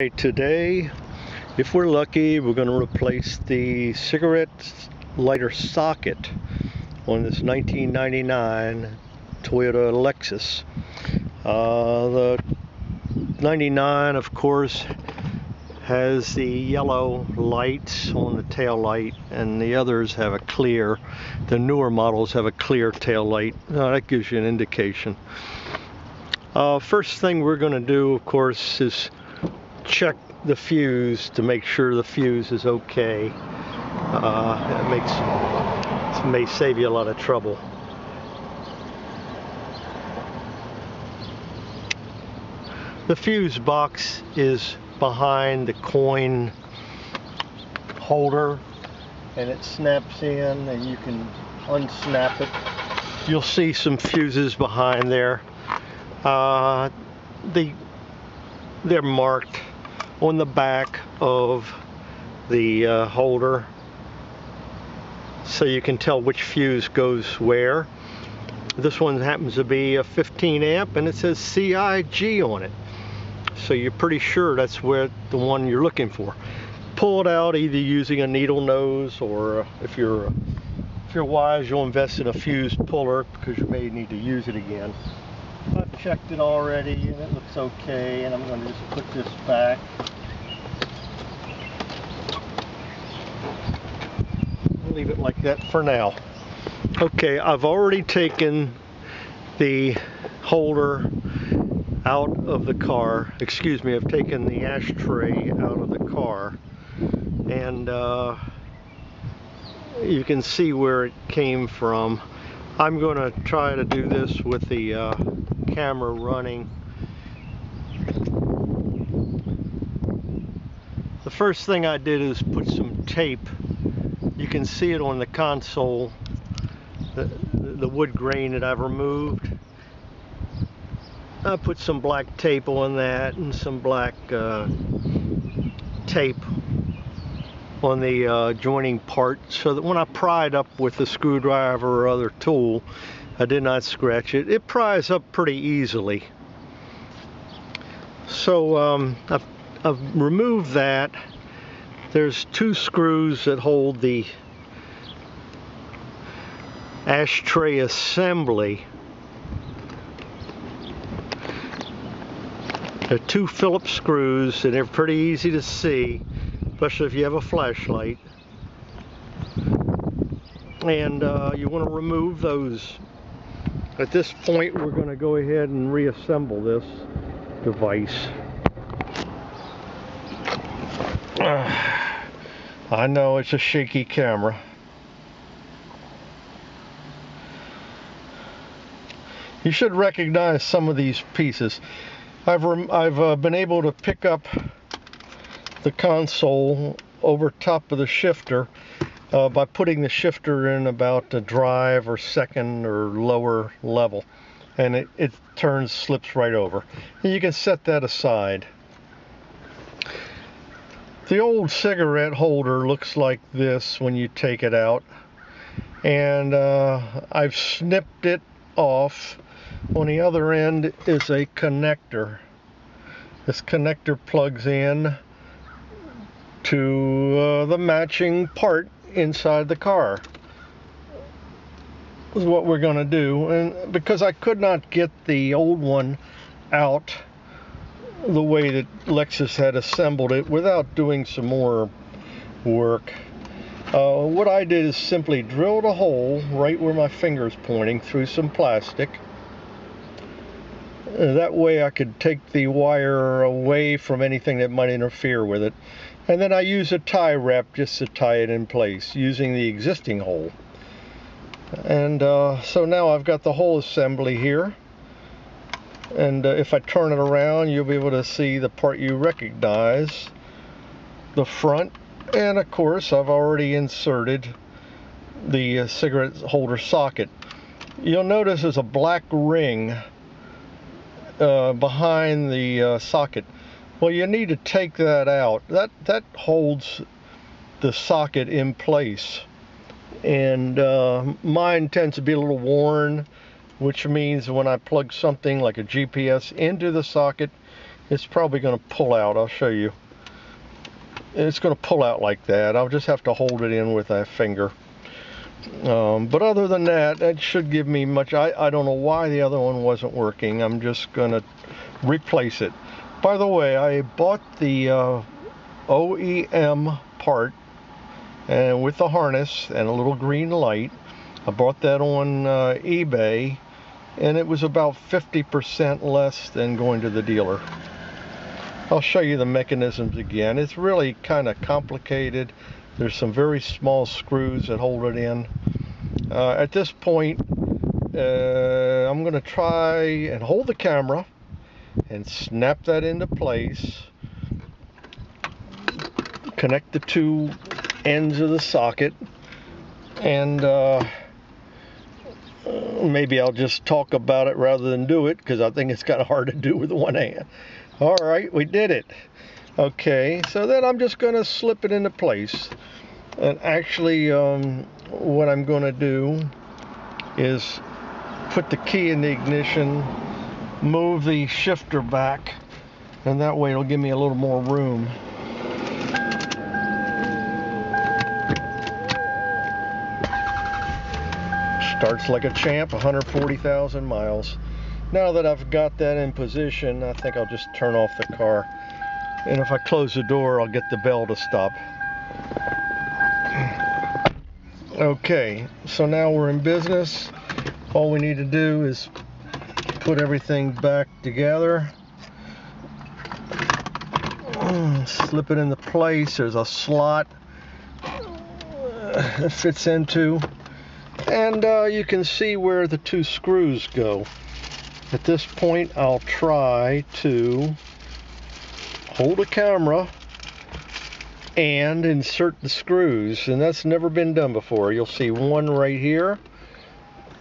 Today, if we're lucky, we're going to replace the cigarette lighter socket on this 1999 Toyota Lexus. The 99, of course, has the yellow lights on the tail light, and the others have a clear. The newer models have a clear tail light. That gives you an indication. First thing we're going to do, of course, is check the fuse to make sure the fuse is okay. It may save you a lot of trouble. The fuse box is behind the coin holder, and it snaps in, and you can unsnap it. You'll see some fuses behind there. They're marked on the back of the holder, so you can tell which fuse goes where. This one happens to be a 15 amp, and it says CIG on it, so you're pretty sure that's where the one you're looking for. Pull it out either using a needle nose, or if you're wise, you'll invest in a fuse puller because you may need to use it again. I've checked it already and it looks okay, and I'm going to just put this back. I'll leave it like that for now. Okay, I've already taken the holder out of the car. Excuse me, I've taken the ashtray out of the car, and you can see where it came from. I'm going to try to do this with the camera running. The first thing I did is put some tape. You can see it on the console, the wood grain that I've removed. I put some black tape on that and some black tape on the joining part, so that when I pry it up with a screwdriver or other tool, I did not scratch it. It pries up pretty easily. So I've removed that. There's two screws that hold the ashtray assembly. They're two Phillips screws, and they're pretty easy to see, especially if you have a flashlight. And you want to remove those. At this point, we're going to go ahead and reassemble this device. I know it's a shaky camera. You should recognize some of these pieces. I've been able to pick up the console over top of the shifter by putting the shifter in about a drive or second or lower level, and it slips right over, and you can set that aside. The old cigarette holder looks like this when you take it out, and I've snipped it off. On the other end is a connector. This connector plugs in to the matching part inside the car. This is what we're going to do, and because I could not get the old one out the way that Lexus had assembled it without doing some more work, what I did is simply drilled a hole right where my finger's pointing through some plastic. That way I could take the wire away from anything that might interfere with it. And then I use a tie wrap just to tie it in place using the existing hole. And so now I've got the whole assembly here. And if I turn it around, you'll be able to see the part you recognize, the front. And of course, I've already inserted the cigarette holder socket. You'll notice there's a black ring behind the socket. Well, you need to take that out. That holds the socket in place, and mine tends to be a little worn, which means when I plug something like a GPS into the socket, it's probably going to pull out. I'll show you. It's going to pull out like that. I'll just have to hold it in with a finger. But other than that, that should give me much. I don't know why the other one wasn't working. I'm just going to replace it. By the way, I bought the OEM part and with the harness and a little green light. I bought that on eBay, and it was about 50% less than going to the dealer. I'll show you the mechanisms again. It's really kind of complicated. There's some very small screws that hold it in. At this point, I'm going to try and hold the camera and snap that into place. Connect the two ends of the socket, and maybe I'll just talk about it rather than do it, because I think it's kind of hard to do with one hand. All right, we did it. Okay, so then I'm just going to slip it into place. And actually, what I'm going to do is put the key in the ignition, move the shifter back, and that way it'll give me a little more room. Starts like a champ, 140,000 miles. Now that I've got that in position, I think I'll just turn off the car. And if I close the door, I'll get the bell to stop. Okay, so now we're in business. All we need to do is put everything back together. Slip it into place. There's a slot it fits into. And you can see where the two screws go. At this point, I'll try to hold a camera and insert the screws, and that's never been done before. You'll see one right here,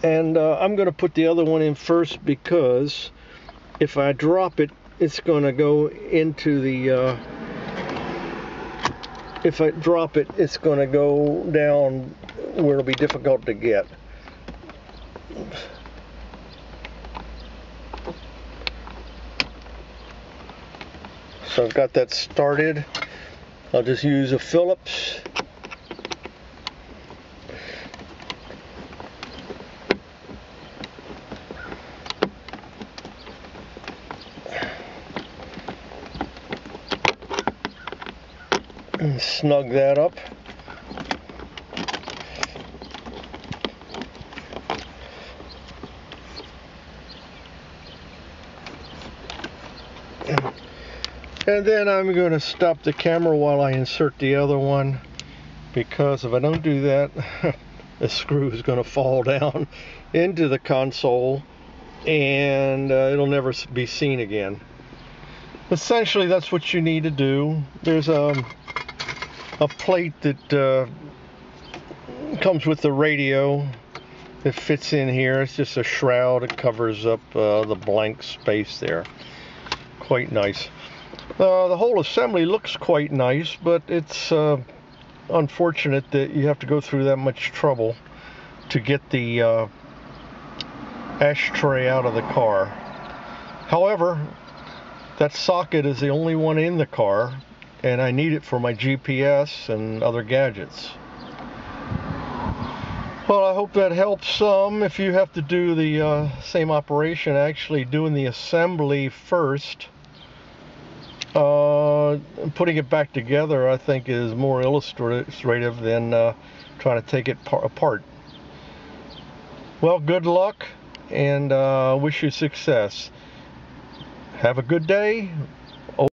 and I'm going to put the other one in first, because if I drop it, it's going to go into the if I drop it, it's going to go down where it'll be difficult to get. So I've got that started. I'll just use a Phillips. And snug that up. And then I'm going to stop the camera while I insert the other one, because if I don't do that, the screw is going to fall down into the console, and it'll never be seen again. Essentially, that's what you need to do. There's a plate that comes with the radio that fits in here. It's just a shroud. It covers up the blank space there. Quite nice. The whole assembly looks quite nice, but it's unfortunate that you have to go through that much trouble to get the ashtray out of the car. However, that socket is the only one in the car, and I need it for my GPS and other gadgets. Well, I hope that helps some. If you have to do the same operation, actually doing the assembly first, putting it back together, I think, is more illustrative than trying to take it apart. Well, good luck, and wish you success. Have a good day.